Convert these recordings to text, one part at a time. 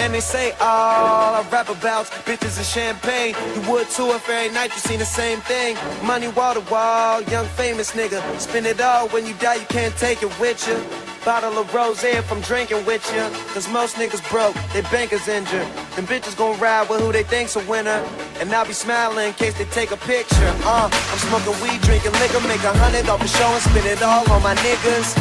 And they say all I rap about's bitches and champagne. You would too if every night you seen the same thing. Money wall to wall, young famous nigga. Spend it all, when you die you can't take it with you. Bottle of rosé if I'm drinking with you. Cause most niggas broke, their bank is injured. Them bitches gon' ride with who they think's a winner. And I'll be smiling in case they take a picture. I'm smoking weed, drinking liquor, make 100 off the show and spend it all on my niggas.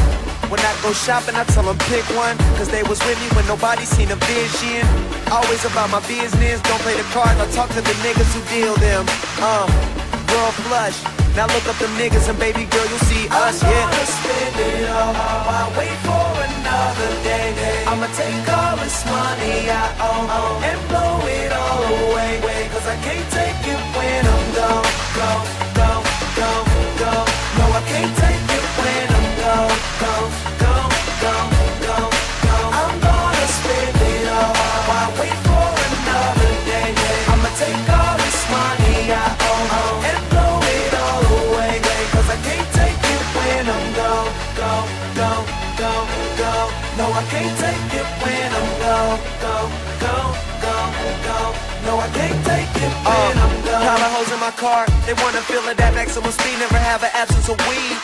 When I go shopping, I tell them pick one. Cause they was with me when nobody seen a vision. Always about my business, don't play the cards, I talk to the niggas who deal them. World flush, now look up them niggas and baby girl, you'll see us, yeah. I'm gonna spend it all, I'll wait for another day. I'ma take all this money I own and blow it all away. Cause I can't take it when I'm gone, gone, gone, gone, gone. No, I can't take it when I'm gone, gone, gone, gone, gone, gone. I'm gonna spend it all, I'll wait for another day. I'ma take all this money I own and blow it all away. Cause I can't take it when I'm gone, gone, gone, gone, gone. No, I can't take it when I'm gone, gone, gone, gone, gone. No, I can't take it when I'm gone. Collar holes in my car, they wanna feel it at maximum speed, never have an absence of weed.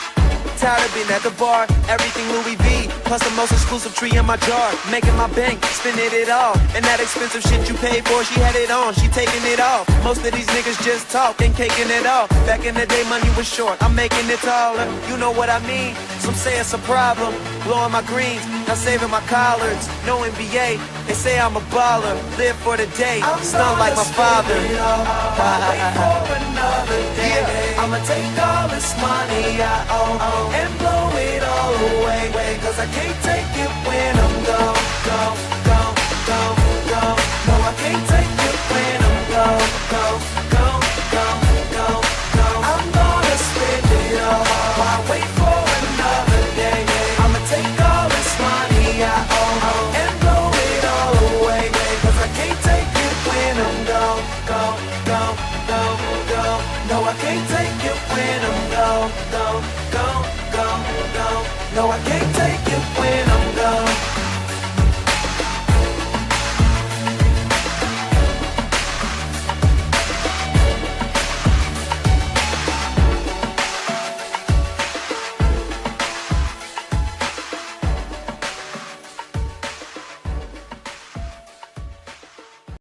Tired of being at the bar, everything Louis V, plus the most exclusive tree in my jar. Making my bank, spending it all, and that expensive shit you paid for, she had it on, she taking it off. Most of these niggas just talk, ain't caking it off. Back in the day money was short, I'm making it taller. You know what I mean? Some say it's a problem, blowing my greens, not saving my collards. No NBA, they say I'm a baller, live for the day, stunned like my father. Wait for another day. I'ma take all this money I own and blow it all away. Cause I can't take it when I'm gone, gone, gone, gone, gone. No, I can't take it when I'm gone, gone, gone, gone, gone, gone. I'm gonna spend it all, I'll wait for another day. I'ma take all this money I own and blow it all away. Cause I can't take it when I'm gone, gone, gone, gone, gone. No, I can't take it when I'm gone, gone, gone, gone, gone. No, I can't take it when